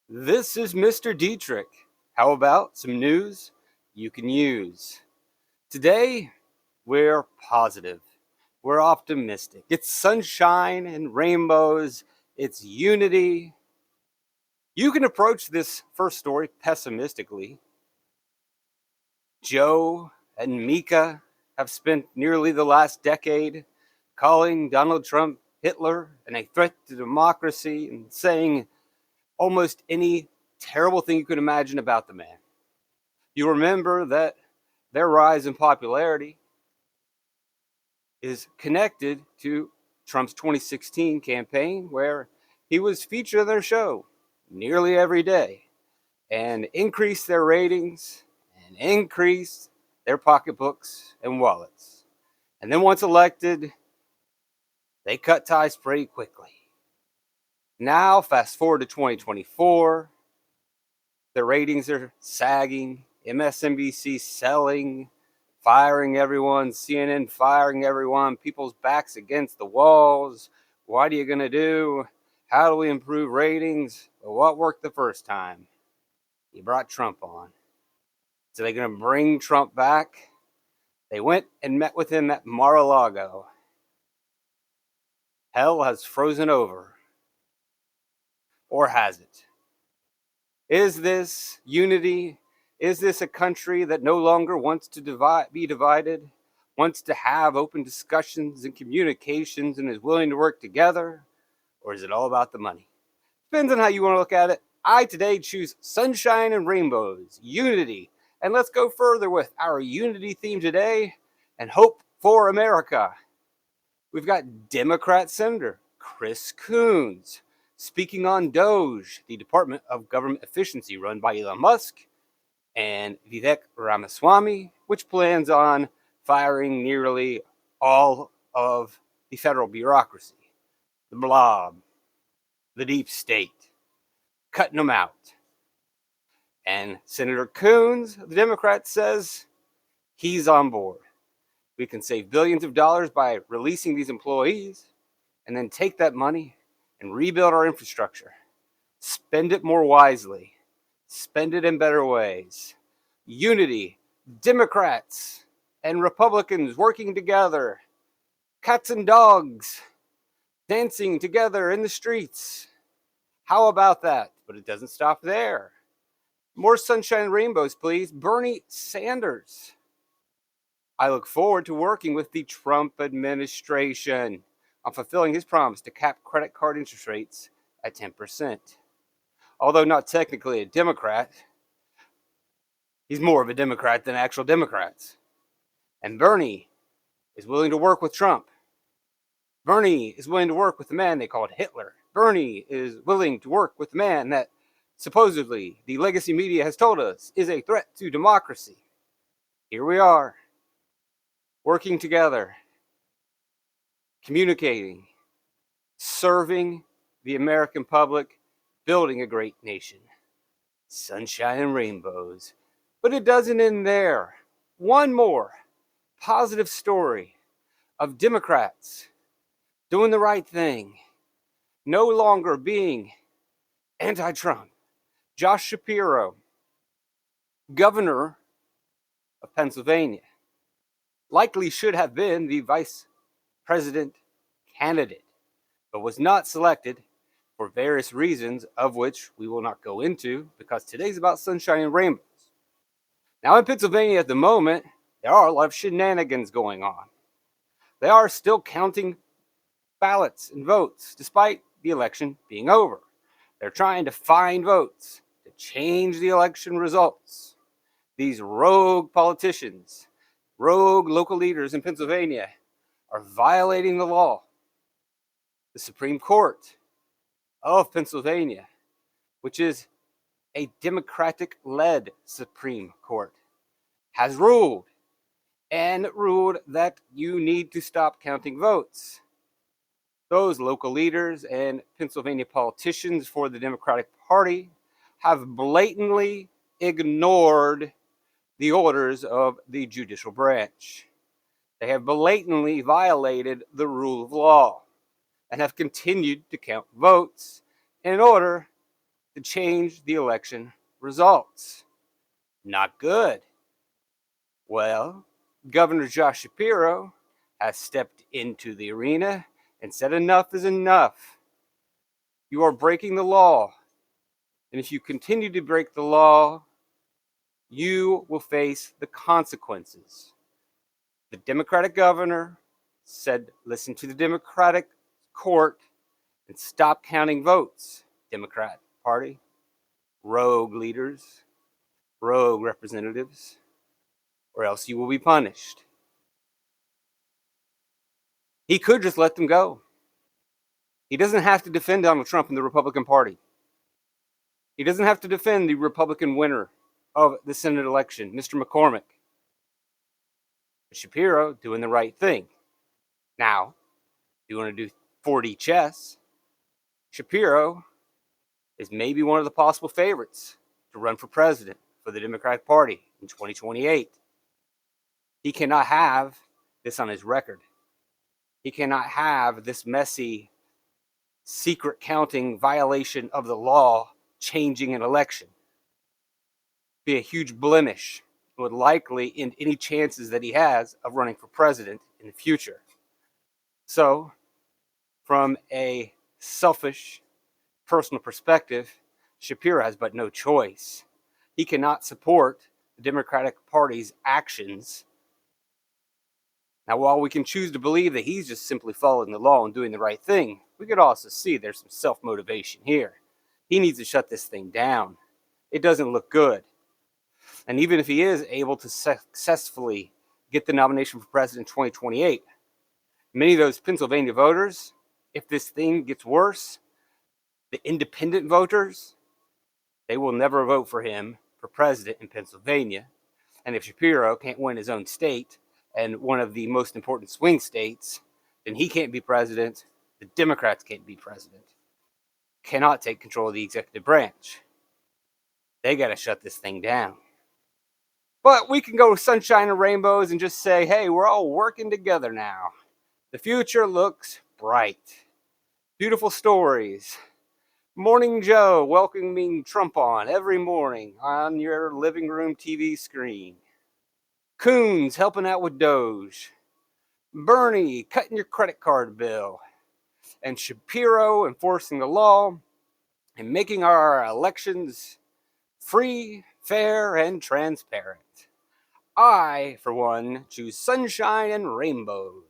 This is Mr. Dietrich. How about some news you can use? Today, we're positive. We're optimistic. It's sunshine and rainbows. It's unity. You can approach this first story pessimistically. Joe and Mika have spent nearly the last decade calling Donald Trump Hitler and a threat to democracy and saying almost any terrible thing you could imagine about the man. You remember that their rise in popularity is connected to Trump's 2016 campaign, where he was featured on their show nearly every day and increased their ratings and increased their pocketbooks and wallets. And then once elected, they cut ties pretty quickly. Now, fast forward to 2024, the ratings are sagging, MSNBC selling, firing everyone, CNN firing everyone, people's backs against the walls. What are you going to do? How do we improve ratings? Well, what worked the first time? You brought Trump on. So they're going to bring Trump back. They went and met with him at Mar-a-Lago. Hell has frozen over. Or has it? Is this unity? Is this a country that no longer wants to be divided, wants to have open discussions and communications, and is willing to work together? Or is it all about the money? Depends on how you want to look at it. I today choose sunshine and rainbows, unity. And let's go further with our unity theme today and hope for America. We've got Democrat Senator Chris Coons speaking on DOGE, the Department of Government Efficiency run by Elon Musk, and Vivek Ramaswamy, which plans on firing nearly all of the federal bureaucracy, the blob, the deep state, cutting them out. And Senator Coons, the Democrat, says he's on board. We can save billions of dollars by releasing these employees and then take that money and rebuild our infrastructure. Spend it more wisely. Spend it in better ways. Unity, Democrats and Republicans working together. Cats and dogs dancing together in the streets. How about that? But it doesn't stop there. More sunshine and rainbows, please. Bernie Sanders. I look forward to working with the Trump administration on fulfilling his promise to cap credit card interest rates at 10%. Although not technically a Democrat, he's more of a Democrat than actual Democrats. And Bernie is willing to work with Trump. Bernie is willing to work with the man they called Hitler. Bernie is willing to work with the man that supposedly the legacy media has told us is a threat to democracy. Here we are, working together, communicating, serving the American public, building a great nation. Sunshine and rainbows. But it doesn't end there. One more positive story of Democrats doing the right thing, no longer being anti-Trump. Josh Shapiro, governor of Pennsylvania, likely should have been the vice president candidate, but was not selected for various reasons, of which we will not go into because today's about sunshine and rainbows. Now in Pennsylvania at the moment, there are a lot of shenanigans going on. They are still counting ballots and votes despite the election being over. They're trying to find votes to change the election results. These rogue politicians, rogue local leaders in Pennsylvania are violating the law. The Supreme Court of Pennsylvania, which is a Democratic-led Supreme Court, has ruled that you need to stop counting votes. Those local leaders and Pennsylvania politicians for the Democratic Party have blatantly ignored the orders of the judicial branch. They have blatantly violated the rule of law and have continued to count votes in order to change the election results. Not good. Well, Governor Josh Shapiro has stepped into the arena and said enough is enough. You are breaking the law. And if you continue to break the law, you will face the consequences. The Democratic governor said, listen to the Democratic court and stop counting votes. Democrat Party, rogue leaders, rogue representatives, or else you will be punished. He could just let them go. He doesn't have to defend Donald Trump and the Republican Party. He doesn't have to defend the Republican winner of the Senate election, Mr. McCormick. But Shapiro doing the right thing. Now, if you want to do 4D chess, Shapiro is maybe one of the possible favorites to run for president for the Democratic Party in 2028. He cannot have this on his record. He cannot have this messy secret counting violation of the law changing an election. Be a huge blemish. It would likely end any chances that he has of running for president in the future. So, from a selfish, personal perspective, Shapiro has but no choice. He cannot support the Democratic Party's actions. Now, while we can choose to believe that he's just simply following the law and doing the right thing, we could also see there's some self-motivation here. He needs to shut this thing down. It doesn't look good. And even if he is able to successfully get the nomination for president in 2028, many of those Pennsylvania voters, if this thing gets worse, the independent voters, they will never vote for him for president in Pennsylvania. And if Shapiro can't win his own state and one of the most important swing states, then he can't be president. The Democrats can't be president. Cannot take control of the executive branch. They got to shut this thing down. But we can go sunshine and rainbows and just say, hey, we're all working together now. The future looks bright. Beautiful stories. Morning Joe welcoming Trump on every morning on your living room TV screen. Coons helping out with Doge. Bernie cutting your credit card bill. And Shapiro enforcing the law and making our elections free, fair, and transparent. I, for one, choose sunshine and rainbows.